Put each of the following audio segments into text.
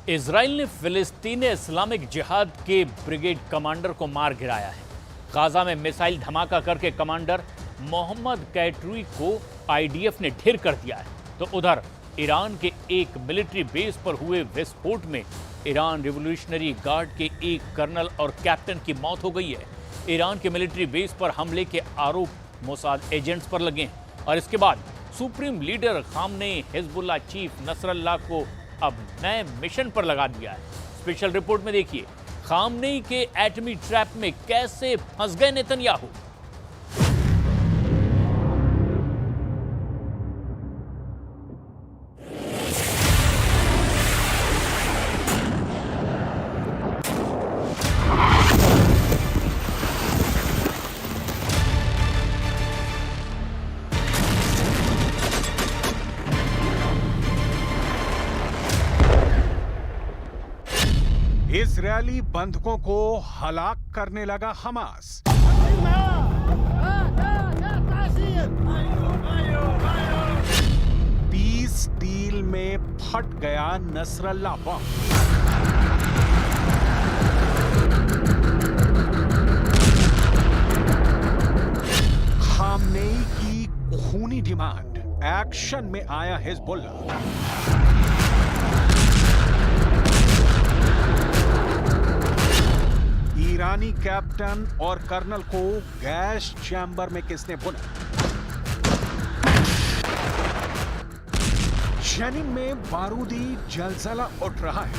Israel ने फिलिस्तीनी Islamic जिहाद के ब्रिगेड कमांडर को मार गिराया है। गाजा में मिसाइल धमाका करके कमांडर मोहम्मद कैटरी को आईडीएफ ने ढेर कर दिया है। तो उधर ईरान के एक मिलिट्री बेस पर हुए विस्फोट में ईरान रिवॉल्यूशनरी गार्ड के एक कर्नल और कैप्टन की मौत हो गई है। ईरान के मिलिट्री बेस पर हमले के आरोप मोसाद एजेंट्स पर लगे हैं और इसके बाद supreme leader Khamenei Hezbollah chief Nasrallah को अब नए मिशन पर लगा दिया है। स्पेशल रिपोर्ट में देखिए खामनेई के एटमी ट्रैप में कैसे फंस गए नेतन्याहू। इजरायली बंधकों को हलाक करने लगा हमास। पीस डील में फट गया नसरल्लाह बम। खामनेई की खूनी डिमांड, एक्शन में आया हिजबुल्लाह। ईरानी कैप्टन और कर्नल को गैस चैम्बर में किसने भुना? जेनिन में बारूदी जलजला उठ रहा है।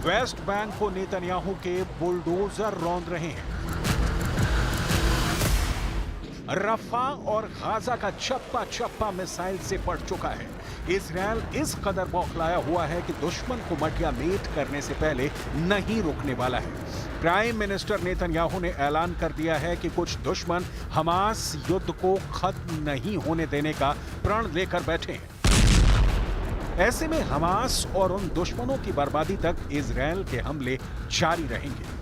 वेस्ट बैंक को नेतन्याहू के बुलडोजर रौंद रहे हैं। रफा और गाजा का चप्पा चप्पा मिसाइल से पड़ चुका है। इजरायल इस कदर बौखलाया हुआ है कि दुश्मन को मटिया मेट करने से पहले नहीं रुकने वाला है। प्राइम मिनिस्टर नेतन्याहू ने ऐलान कर दिया है कि कुछ दुश्मन हमास युद्ध को खत्म नहीं होने देने का प्रण लेकर बैठे हैं। ऐसे में हमास और उन दुश्मनों की बर्बादी तक इजरायल के हमले जारी रहेंगे।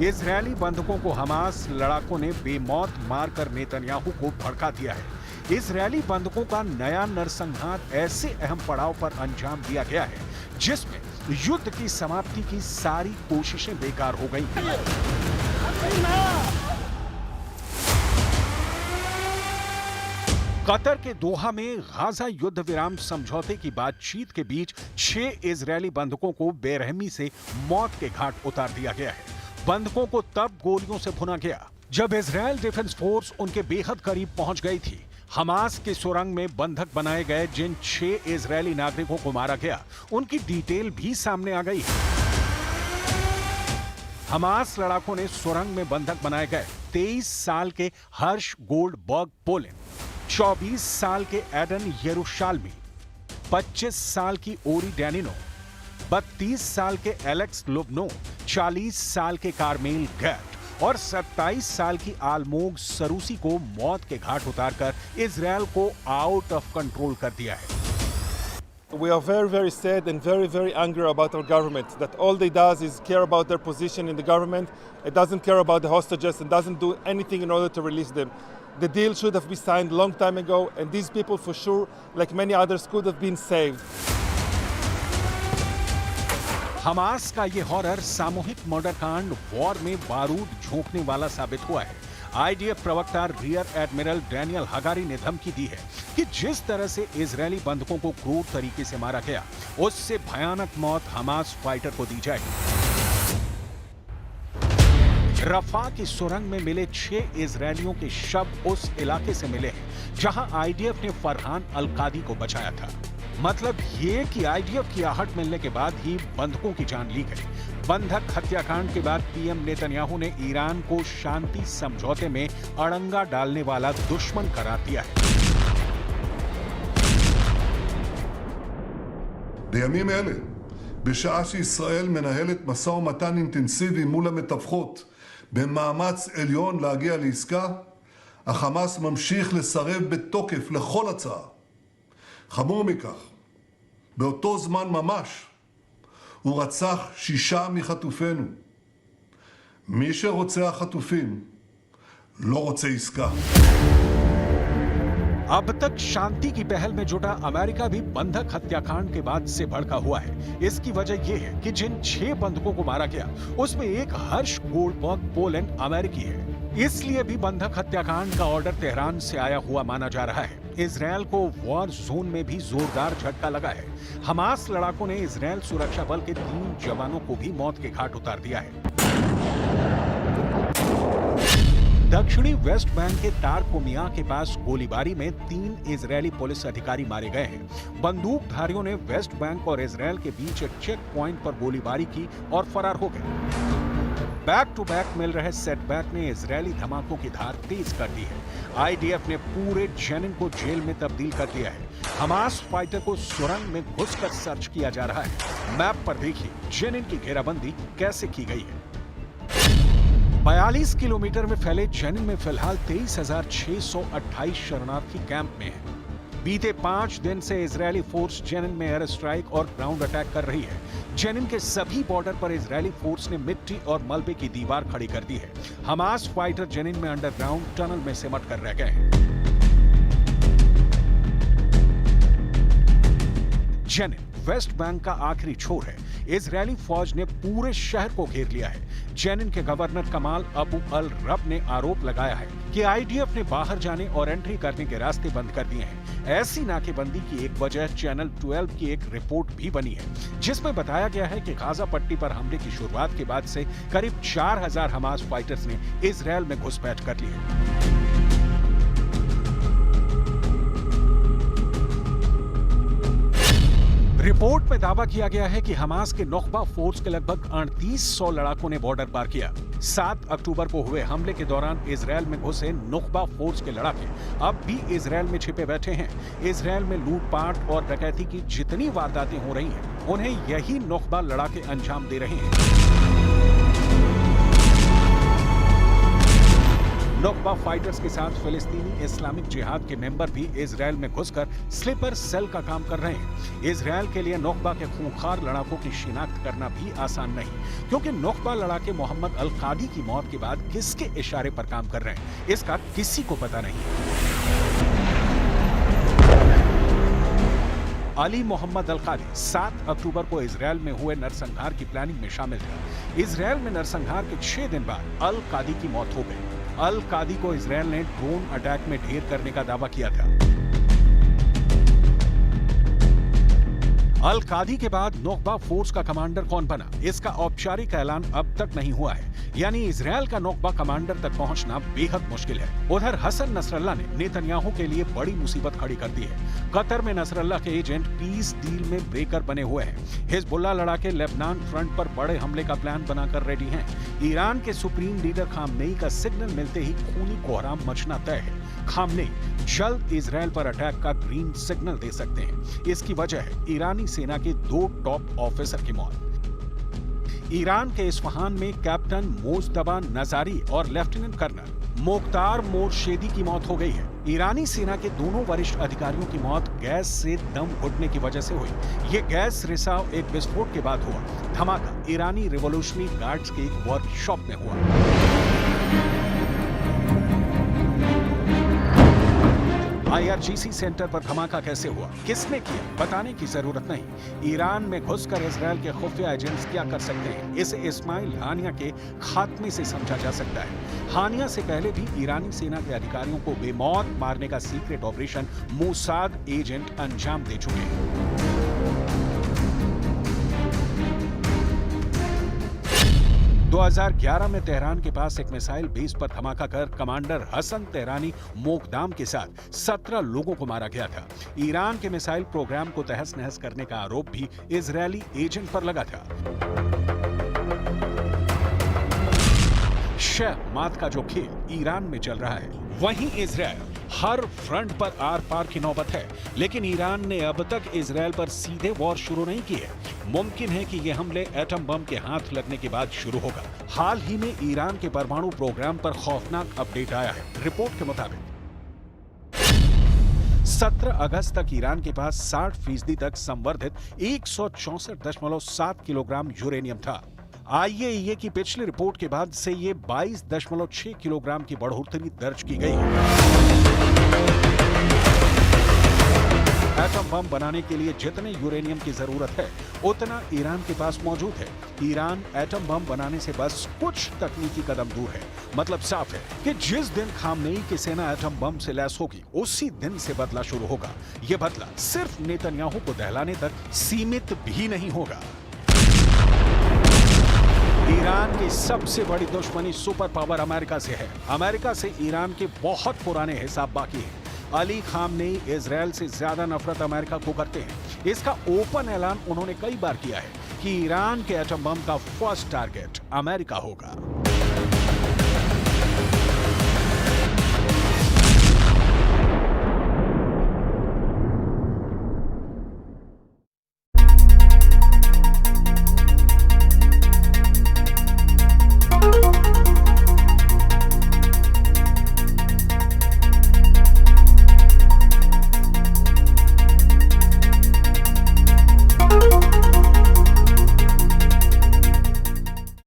इजरायली बंधकों को हमास लड़ाकों ने बेमौत मारकर नेतन्याहू को भड़का दिया है। इजरायली बंधकों का नया नरसंहार ऐसे अहम पड़ाव पर अंजाम दिया गया है जिसमें युद्ध की समाप्ति की सारी कोशिशें बेकार हो गई। कतर के दोहा में गाजा युद्ध विराम समझौते की बातचीत के बीच 6 इजरायली बंधकों को बेरहमी से मौत के घाट उतार दिया गया है। बंधकों को तब गोलियों से भुना गया जब इजरायल डिफेंस फोर्स उनके बेहद करीब पहुंच गई थी। हमास के सुरंग में बंधक बनाए गए जिन 6 इजरायली नागरिकों को मारा गया उनकी डिटेल भी सामने आ गई। हमास लड़ाकों ने सुरंग में बंधक बनाए गए 23 साल के हर्ष गोल्डबर्ग पोलिन, 24 साल के एडन यरूशालमी, 25 साल की ओरी डैनिनो, 32 साल के एलेक्स लुबनो, 40 साल के कार्मेल गैट और 27 साल की आलमोग सरूसी को मौत के घाट उतारकर इजरायल को आउट ऑफ कंट्रोल कर दिया है। We are very, very sad and very, very angry about our government. That all they does is care about their position in the government. It doesn't care about the hostages and doesn't do anything in order to release them. The deal should have been signed long time ago, and these people, for sure, like many others, could have been saved. Hamas का ये horror सामूहिक murder कांड war में बारूद झोंकने वाला साबित हुआ है। आईडीएफ प्रवक्ता रियर एडमिरल डैनियल हगारी ने धमकी दी है कि जिस तरह से इजरायली बंधकों को क्रूर तरीके से मारा गया उससे भयानक मौत हमास फाइटर को दी जाएगी। रफा की सुरंग में मिले 6 इजरायलियों के शव उस इलाके से मिले हैं जहां आईडीएफ ने फरहान अल-कादी को बचाया था। मतलब ये कि आईडीएफ की आहट मिलने के बाद ही बंधकों की जान ली गई। बंधक हत्याकांड के बाद पीएम नेतन्याहू ने ईरान को शांति समझौते में अड़ंगा डालने वाला दुश्मन करार दिया है। בימים אלה, בשעה שישראל מנהלת משא ומתן אינטנסיבי מול המתווכות במאמץ עליון להגיע לעסקה, החמאס ממשיך לסרב בתוקף לכל הצעה. חמור מכך, באותו זמן ממש הוא רצח 6 מחטופינו. מי שרוצה החטופים לא רוצה עסקה. अब तक शांति की पहल में जुटा अमेरिका भी बंधक हत्याकांड के बाद से भड़का हुआ है। इसकी वजह यह है कि जिन 6 बंधकों को मारा गया उसमें एक हर्ष गोल्डबर्ग पोलैंड अमेरिकी है। इसलिए भी बंधक हत्याकांड का ऑर्डर तेहरान से आया हुआ माना जा रहा है। इजरायल को वॉर जोन में भी जोरदार झटका लगा है। हमास लड़ाकों ने इजरायल सुरक्षा बल के 3 जवानों को भी मौत के घाट उतार दिया है। दक्षिणी वेस्ट बैंक के तारकोमिया के पास गोलीबारी में 3 इजरायली पुलिस अधिकारी मारे गए हैं। बंदूकधारियों ने वेस्ट बैंक और इजरायल के बीच एक चेक पॉइंट पर गोलीबारी की और फरार हो गए। बैक टू बैक मिल रहे सेटबैक ने इजरायली धमाकों की धार तेज कर दी है। आईडीएफ ने पूरे जेनिन को जेल में तब्दील कर दिया है। हमास फाइटर को सुरंग में घुसकर सर्च किया जा रहा है। मैप पर देखिए जेनिन की घेराबंदी कैसे की गई है। 42 किलोमीटर में फैले जेनिन में फिलहाल 23,628 शरणार्थी कैंप में हैं। बीते 5 दिन से इजरायली फोर्स जेनिन में एयर स्ट्राइक और ग्राउंड अटैक कर रही है। जेनिन के सभी बॉर्डर पर इजरायली फोर्स ने मिट्टी और मलबे की दीवार खड़ी कर दी है। हमास फाइटर जेनिन में अंडरग्राउंड टनल में सिमट कर रह गए हैं। जेनिन वेस्ट बैंक का आखिरी छोर है। इजरायली फौज ने पूरे शहर को घेर लिया है। जेनिन के गवर्नर कमाल अबू अल रब ने आरोप लगाया है कि आईडीएफ ने बाहर जाने और एंट्री करने के रास्ते बंद कर दिए हैं। ऐसी नाकेबंदी की एक वजह चैनल 12 की एक रिपोर्ट भी बनी है, जिसमें बताया गया है कि गाजा पट्टी पर हमले की शुरुआत के बाद से करीब 4,000 हमास फाइटर्स ने इजरायल में घुसपैठ कर ली है। रिपोर्ट में दावा किया गया है कि हमास के नुख्बा फोर्स के लगभग 3800 लड़ाकों ने बॉर्डर पार किया। 7 अक्टूबर को हुए हमले के दौरान इजरायल में घुसे नुख्बा फोर्स के लड़ाके अब भी इजरायल में छिपे बैठे हैं। इजरायल में लूटपाट और डकैती की जितनी वारदातें हो रही हैं, उन्हें यही नुख्बा लड़ाके अंजाम दे रहे हैं। नुख्बा फाइटर्स के साथ फिलिस्तीनी इस्लामिक जिहाद के मेंबर भी इजरायल में घुसकर स्लीपर सेल का काम कर रहे हैं। इजरायल के लिए नुख्बा के खूंखार लड़ाकों की शिनाख्त करना भी आसान नहीं, क्योंकि नुख्बा लड़ाके मोहम्मद अल कादी की मौत के बाद किसके इशारे पर काम कर रहे हैं, इसका किसी को पता नहीं। अली मोहम्मद अल कादी 7 अक्टूबर को इजरायल में हुए नरसंहार की प्लानिंग में शामिल था। इजरायल में नरसंहार के 6 दिन बाद अल कादी की मौत हो गई। अल कादी को इजरायल ने ड्रोन अटैक में ढेर करने का दावा किया था। अल कादी के बाद नुख्बा फोर्स का कमांडर कौन बना, इसका औपचारिक ऐलान अब तक नहीं हुआ है। यानी इजरायल का नुख्बा कमांडर तक पहुंचना बेहद मुश्किल है। उधर हसन नसरल्लाह ने नेतन्याहू के लिए बड़ी मुसीबत खड़ी कर दी है। कतर में नसरल्लाह के एजेंट पीस डील में ब्रेकर बने हुए हैं। हिजबुल्लाह लड़ाके लेबनान फ्रंट पर बड़े हमले का प्लान बनाकर रेडी हैं। ईरान के सुप्रीम लीडर खामनेई का सिग्नल मिलते ही खूनी कोहराम मचना तय है। खामनेई जल्द इजरायल पर अटैक का ग्रीन सिग्नल दे सकते हैं। इसकी वजह है ईरानी सेना के 2 टॉप ऑफिसर की मौत। ईरान के इस्फहान में कैप्टन मोजतबा नजारी और लेफ्टिनेंट कर्नल मोख्तार मोर्शेदी की मौत हो गई है। ईरानी सेना के दोनों वरिष्ठ अधिकारियों की मौत गैस से दम घुटने की वजह से हुई। ये गैस रिसाव एक विस्फोट के बाद हुआ। धमाका ईरानी रिवोल्यूशनरी गार्ड्स के एक वर्कशॉप में हुआ। IRGC सेंटर पर धमाका कैसे हुआ, किसने किया, बताने की जरूरत नहीं। ईरान में घुसकर इजरायल के खुफिया एजेंट्स क्या कर सकते हैं, इसे इस्माइल हानिया के खात्मे से समझा जा सकता है। हानिया से पहले भी ईरानी सेना के अधिकारियों को बेमौत मारने का सीक्रेट ऑपरेशन मोसाद एजेंट अंजाम दे चुके हैं। 2011 में तेहरान के पास एक मिसाइल बेस पर धमाका कर कमांडर हसन तेहरानी मोकदाम के साथ 17 लोगों को मारा गया था। ईरान के मिसाइल प्रोग्राम को तहस नहस करने का आरोप भी इजरायली एजेंट पर लगा था। शह मात का जो खेल ईरान में चल रहा है, वहीं इजरायल हर फ्रंट पर आर पार की नौबत है। लेकिन ईरान ने अब तक इजरायल पर सीधे वॉर शुरू नहीं की है। मुमकिन है कि यह हमले एटम बम के हाथ लगने के बाद शुरू होगा। हाल ही में ईरान के परमाणु प्रोग्राम पर खौफनाक अपडेट आया है। रिपोर्ट के मुताबिक 17 अगस्त तक ईरान के पास 60% तक संवर्धित 164.7 किलोग्राम यूरेनियम था। IAEA की पिछली रिपोर्ट के बाद से ये 22.6 किलोग्राम की बढ़ोतरी दर्ज की गई है। एटम बम बनाने के लिए जितने यूरेनियम की जरूरत है उतना ईरान के पास मौजूद है। ईरान एटम बम बनाने से बस कुछ तकनीकी कदम दूर है। मतलब साफ है कि जिस दिन खामनेई की सेना एटम बम से लैस होगी उसी दिन से बदला शुरू होगा। यह बदला सिर्फ नेतन्याहू को दहलाने तक सीमित भी नहीं होगा। ईरान की सबसे बड़ी दुश्मनी सुपर पावर अमेरिका से है। अमेरिका से ईरान के बहुत पुराने हिसाब बाकी हैं। अली खामनेई इजराइल से ज्यादा नफरत अमेरिका को करते हैं। इसका ओपन ऐलान उन्होंने कई बार किया है कि ईरान के एटम बम का फर्स्ट टारगेट अमेरिका होगा।